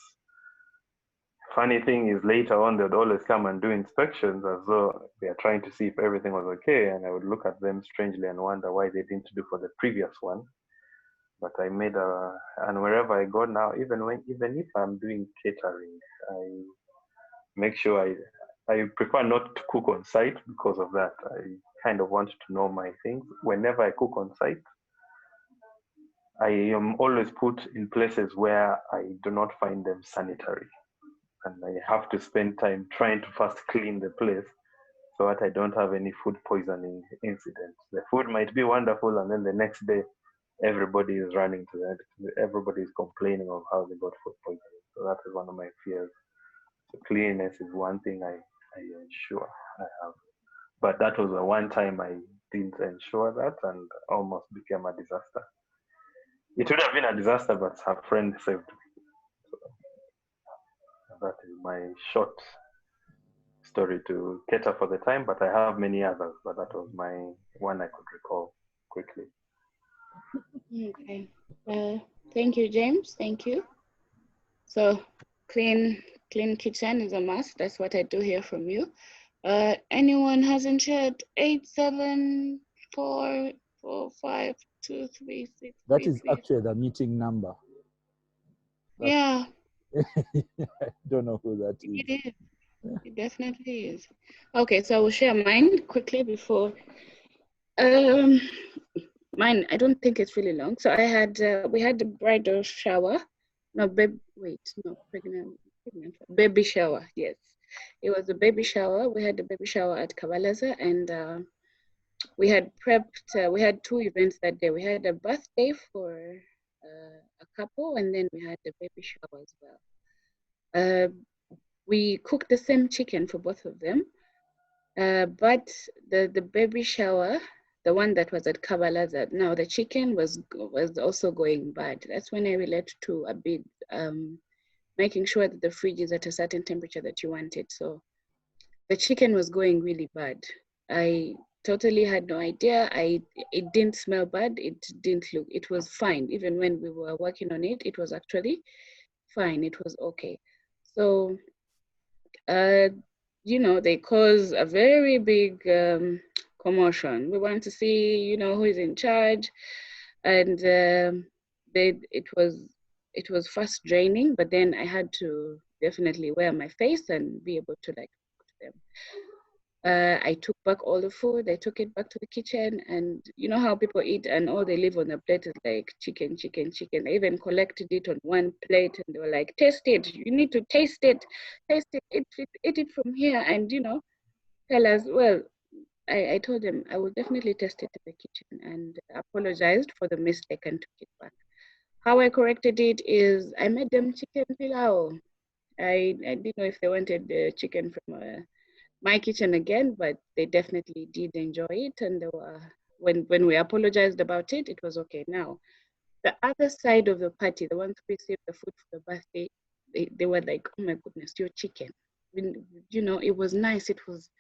Funny thing is, later on, they'd always come and do inspections as though they are trying to see if everything was okay. And I would look at them strangely and wonder why they didn't do for the previous one. But I made and wherever I go now, even if I'm doing catering, I make sure I prefer not to cook on site because of that. I kind of want to know my things. Whenever I cook on site, I am always put in places where I do not find them sanitary. And I have to spend time trying to first clean the place so that I don't have any food poisoning incidents. The food might be wonderful, and then the next day, everybody is running to that. Everybody is complaining of how they got food poisoning. So that is one of my fears. So cleanliness is one thing I ensure I have. But that was the one time I didn't ensure that and almost became a disaster. It would have been a disaster, but her friend saved me. So that is my short story to cater for the time, but I have many others, but that was my one I could recall quickly. Okay. Thank you, James. Thank you. So clean kitchen is a must. That's what I do hear from you. Anyone hasn't shared 874452363? That is actually the meeting number. Yeah. I don't know who that is. It is. It definitely is. Okay, so I will share mine quickly before. Mine, I don't think it's really long. So we had the bridal shower. No, pregnant. Baby shower, yes. It was a baby shower. We had the baby shower at Kabalaza, and we had prepped, we had two events that day. We had a birthday for a couple, and then we had the baby shower as well. We cooked the same chicken for both of them, but the baby shower, the one that was at Kabalaza, now the chicken was also going bad. That's when I relate to Abid, making sure that the fridge is at a certain temperature that you want it. So the chicken was going really bad. I totally had no idea. It didn't smell bad. It didn't look, it was fine. Even when we were working on it, it was actually fine. It was okay. So, you know, they caused a very big commotion. We wanted to see, you know, who is in charge, and it was fast draining. But then I had to definitely wear my face and be able to like talk to them. I took back all the food. I took it back to the kitchen, and you know how people eat and all they leave on the plate is like chicken, chicken, chicken. I even collected it on one plate, and they were like, "Taste it. You need to taste it. Taste it. Eat it from here." And you know, tell us. Well, I told them I will definitely test it in the kitchen, and apologized for the mistake and took it back. How I corrected it is I made them chicken pilau. I didn't know if they wanted the chicken from my kitchen again, but they definitely did enjoy it, and they were, when we apologized about it, it was okay. Now, the other side of the party, the ones who received the food for the birthday, they were like, "Oh my goodness, your chicken!" You know, it was nice. It was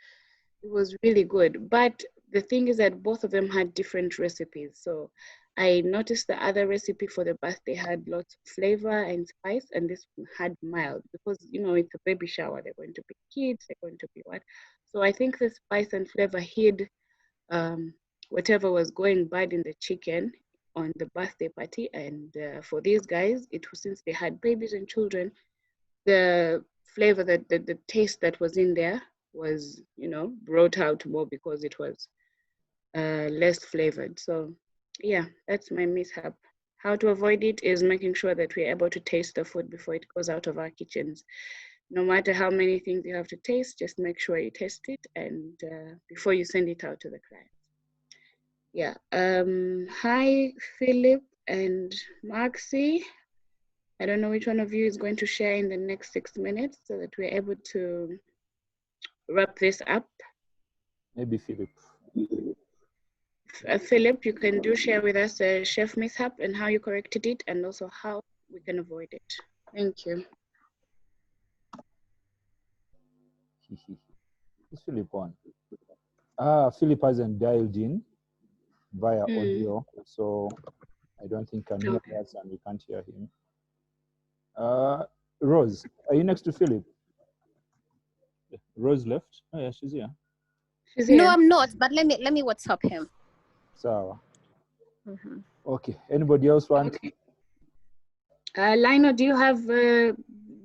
really good. But the thing is that both of them had different recipes. So I noticed the other recipe for the birthday had lots of flavor and spice, and this one had mild, because you know it's a baby shower. They're going to be kids. They're going to be what? So I think the spice and flavor hid whatever was going bad in the chicken on the birthday party. And for these guys, it was, since they had babies and children, the flavor, that the taste that was in there was, you know, brought out more because it was less flavored. So yeah, that's my mishap. How to avoid it is making sure that we're able to taste the food before it goes out of our kitchens. No matter how many things you have to taste, just make sure you taste it, and before you send it out to the client. Yeah. Hi, Philip and Maxie. I don't know which one of you is going to share in the next 6 minutes so that we're able to wrap this up. Maybe Philip. Philip, you can share with us a chef mishap and how you corrected it, and also how we can avoid it. Thank you. Is Philip on? Philip hasn't dialed in via audio, so I don't think can hear us, and we can't hear him. Rose, are you next to Philip? Rose left. Oh yeah, she's here. No, I'm not. But let me WhatsApp him. So, okay. Anybody else want? Okay. Lionel, do you have,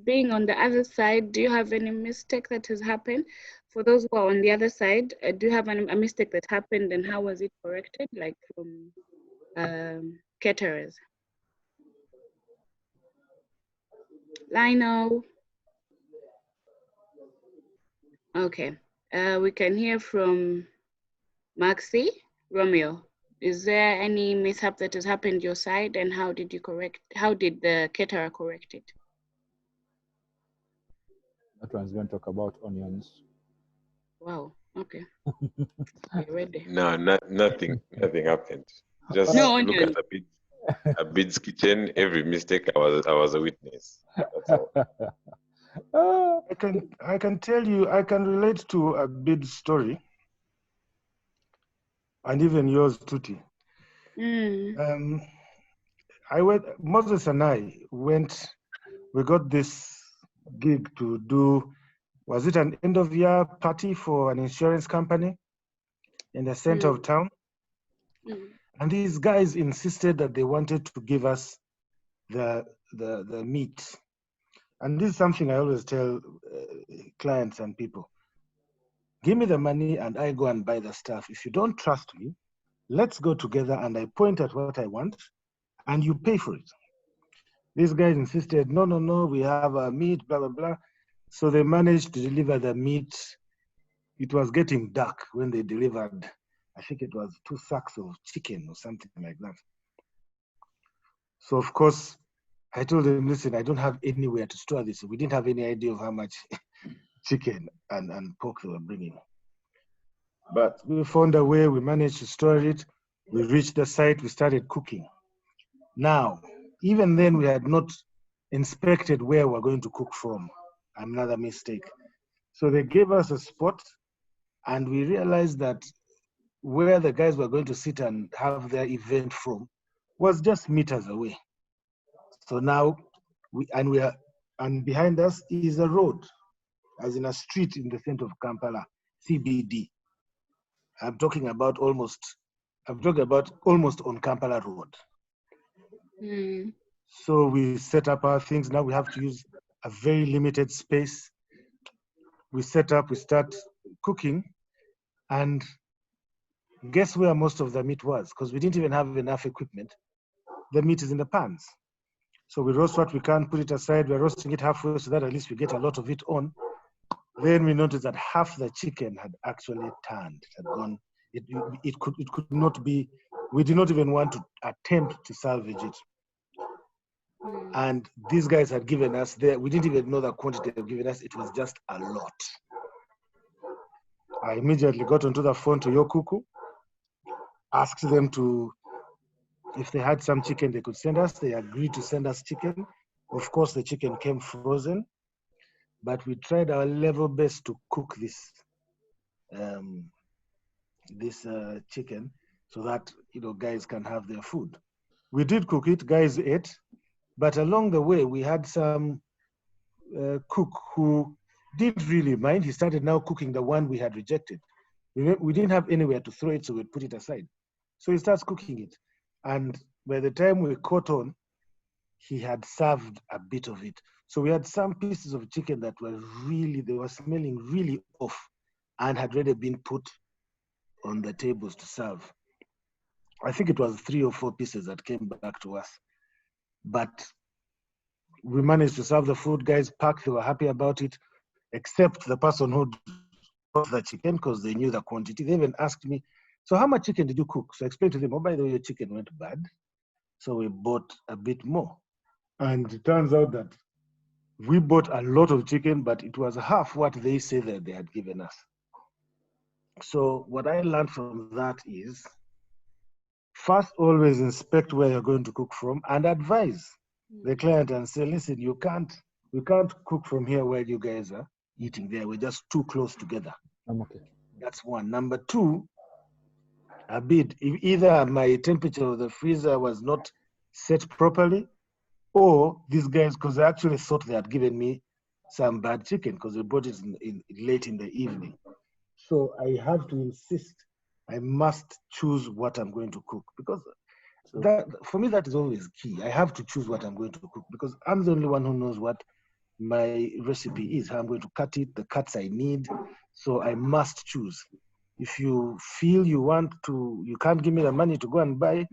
being on the other side, do you have any mistake that has happened? For those who are on the other side, do you have a mistake that happened, and how was it corrected, like from caterers? Lionel. Okay. We can hear from Maxie. Romeo, is there any mishap that has happened your side, and how did you correct? How did the caterer correct it? That one's going to talk about onions. Wow. Okay. Ready. No, nothing happened. Just no look onions. at Abid's kitchen. Every mistake, I was a witness. That's all. I can tell you, I can relate to Abid's story, and even yours, Tuti. Moses and I went. We got this gig to do. Was it an end of year party for an insurance company in the center of town? And these guys insisted that they wanted to give us the meat. And this is something I always tell clients and people. Give me the money and I go and buy the stuff. If you don't trust me, let's go together and I point at what I want and you pay for it. These guys insisted, no, we have meat, blah, blah, blah. So they managed to deliver the meat. It was getting dark when they delivered, I think it was 2 sacks of chicken or something like that. So of course, I told them, listen, I don't have anywhere to store this. We didn't have any idea of how much chicken and pork they were bringing. But we found a way, we managed to store it. We reached the site, we started cooking. Now, even then we had not inspected where we're going to cook from. Another mistake. So they gave us a spot and we realized that where the guys were going to sit and have their event from was just meters away. So now, and behind us is a road, as in a street in the center of Kampala, CBD. I'm talking about almost on Kampala Road. So we set up our things. Now we have to use a very limited space. We set up, we start cooking, and guess where most of the meat was? Because we didn't even have enough equipment. The meat is in the pans. So we roast what we can, put it aside. We're roasting it halfway so that at least we get a lot of it on. Then we noticed that half the chicken had actually turned, had gone. It could not be. We did not even want to attempt to salvage it. And these guys had given us we didn't even know the quantity they've given us. It was just a lot. I immediately got onto the phone to Yokuku, asked them if they had some chicken they could send us. They agreed to send us chicken. Of course, the chicken came frozen, but we tried our level best to cook this chicken so that guys can have their food. We did cook it, guys ate, but along the way we had some cook who didn't really mind. He started now cooking the one we had rejected. We didn't have anywhere to throw it, so we'd put it aside. So he starts cooking it. And by the time we caught on, he had served a bit of it. So we had some pieces of chicken that were they were smelling really off and had already been put on the tables to serve. I think it was 3 or 4 pieces that came back to us. But we managed to serve the food. Guys packed, they were happy about it, except the person who bought the chicken because they knew the quantity. They even asked me, so how much chicken did you cook? So I explained to them, oh, by the way, your chicken went bad. So we bought a bit more. And it turns out that we bought a lot of chicken, but it was half what they say that they had given us. So what I learned from that is, first, always inspect where you're going to cook from and advise the client and say, listen, we can't cook from here where you guys are eating there. We're just too close together. I'm okay. That's one. Number 2, Abid, either my temperature of the freezer was not set properly, or these guys, because I actually thought they had given me some bad chicken because they brought it late in the evening. So I have to insist, I must choose what I'm going to cook, because for me, that is always key. I have to choose what I'm going to cook because I'm the only one who knows what my recipe is, how I'm going to cut it, the cuts I need. So I must choose. If you feel you can't give me the money to go and buy,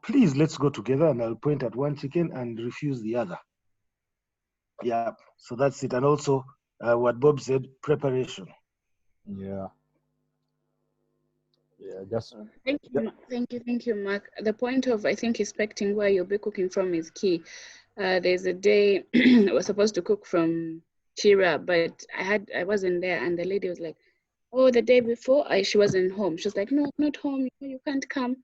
please, let's go together and I'll point at one chicken and refuse the other. Yeah, so that's it. And also what Bob said, preparation. Yeah. Yeah, just Thank you, Mark. The point of, I think, inspecting where you'll be cooking from is key. There's a day I was supposed to cook from Chira, but I wasn't there, and the lady was like, oh, the day before she wasn't home. She was like, no, I'm not home, you can't come.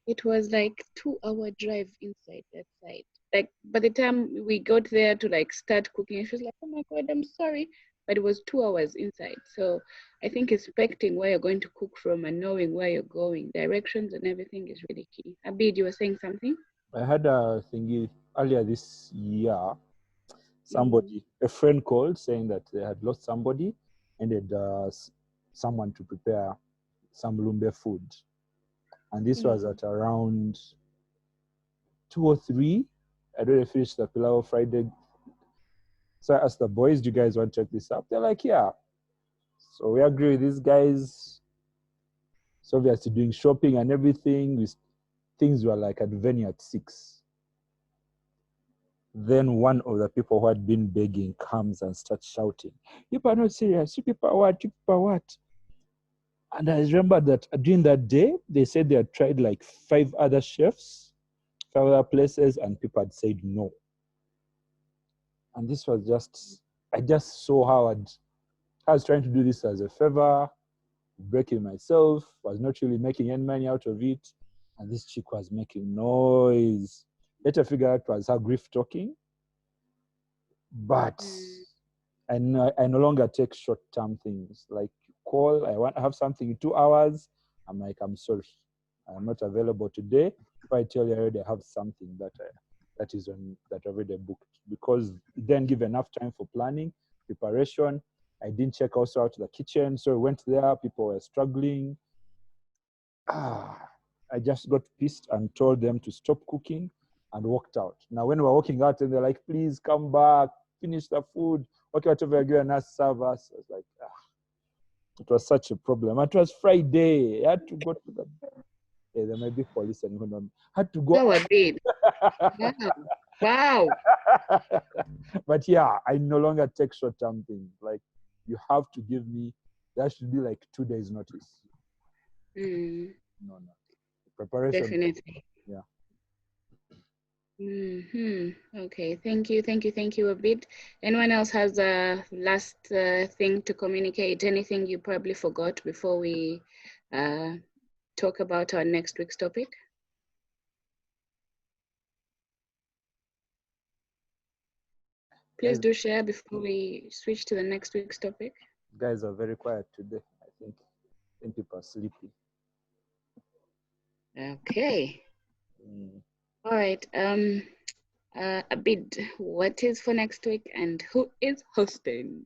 It was like 2-hour drive inside that site. like by the time we got there to like start cooking, she was like, "Oh my God, I'm sorry," but it was 2 hours inside. So I think inspecting where you're going to cook from and knowing where you're going, directions and everything is really key. Abid, you were saying something? I had a thingy earlier this year. Somebody, a friend called saying that they had lost somebody and needed someone to prepare some Lumbe food. And this was at around 2 or 3. I'd already finished the pilau Friday. So I asked the boys, do you guys want to check this up? They're like, yeah. So we agree with these guys. So obviously doing shopping and everything. Things were like at venue at 6. Then one of the people who had been begging comes and starts shouting, "You people are not serious. You people are what? You people are what?" And I remember that during that day, they said they had tried like 5 other chefs, 5 other places, and people had said no. And this was just, I just saw how I was trying to do this as a favor, breaking myself, was not really making any money out of it. And this chick was making noise. Later figure out it was her grief talking. But I no longer take short-term things. Like call, I have something in 2 hours. I'm like, I'm sorry, I'm not available today. If I tell you I already have something that is on that already booked, because it didn't give enough time for planning, preparation. I didn't check also out the kitchen, so I went there. People were struggling. I just got pissed and told them to stop cooking and walked out. Now, when we were walking out, and they're like, "Please come back, finish the food. Okay, whatever you're going to serve us." I was like, it was such a problem. It was Friday. I had to go to the. Yeah, there might be police and I had to go. Oh, Abid. Wow. But yeah, I no longer take short-term things. Like, you have to give me, there should be like 2 days notice. No. Preparation. Definitely. Yeah. Okay, thank you, Abid. Anyone else has a last thing to communicate? Anything you probably forgot before we talk about our next week's topic? Please do share before we switch to the next week's topic. Guys are very quiet today. I think people are sleepy. Okay. All right. Abid, what is for next week and who is hosting?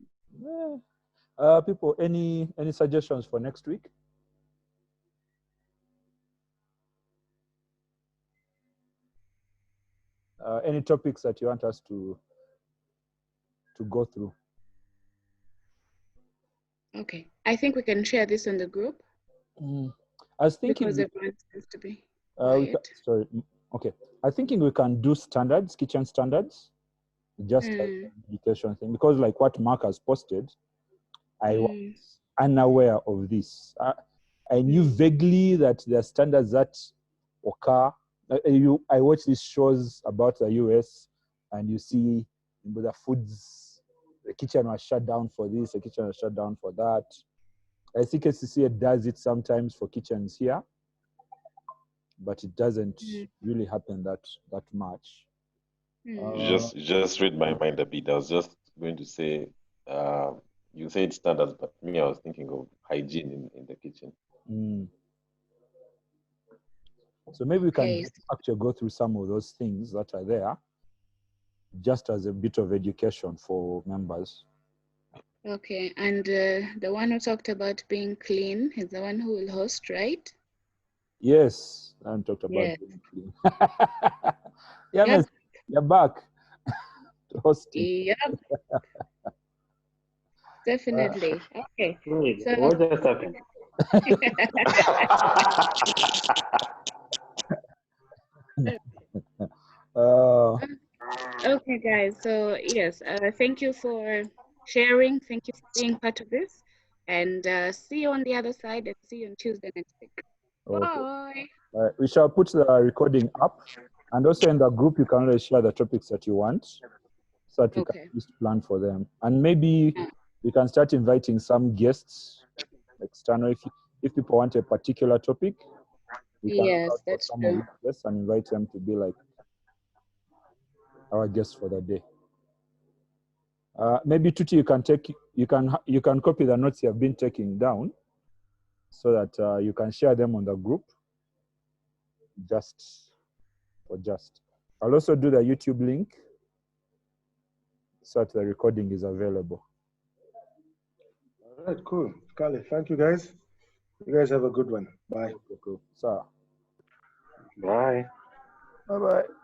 People, any suggestions for next week? Any topics that you want us to go through? Okay, I think we can share this in the group. I was thinking because everyone seems to be sorry. Okay, I'm thinking we can do standards, kitchen standards, just like an education thing, because like what Mark has posted, I was unaware of this. I knew vaguely that there are standards that occur. I watch these shows about the US, and you see the foods, the kitchen was shut down for this, the kitchen was shut down for that. I think SCCA does it sometimes for kitchens here, but it doesn't really happen that much. You just read my mind a bit. I was just going to say, you said standards, but me, I was thinking of hygiene in the kitchen. So maybe we can actually go through some of those things that are there, just as a bit of education for members. Okay, and the one who talked about being clean is the one who will host, right? Yes, I talked about being clean. Yeah, yep. You're back to hosting. Yep. Definitely. Okay. So, what just happened? Okay, guys. So yes, thank you for sharing. Thank you for being part of this, and see you on the other side. And see you on Tuesday next week. Okay. Bye. We shall put the recording up, and also in the group you can always share the topics that you want, so that we can at least plan for them. And maybe we can start inviting some guests, external. If people want a particular topic, we can look out for some of the guests and invite them to be like our guest for the day. Maybe Tuti, you can copy the notes you have been taking down so that you can share them on the group. I'll also do the YouTube link so that the recording is available. All right, cool. Kale, thank you guys. You guys have a good one. Bye. Okay, cool. So, Bye. Bye-bye.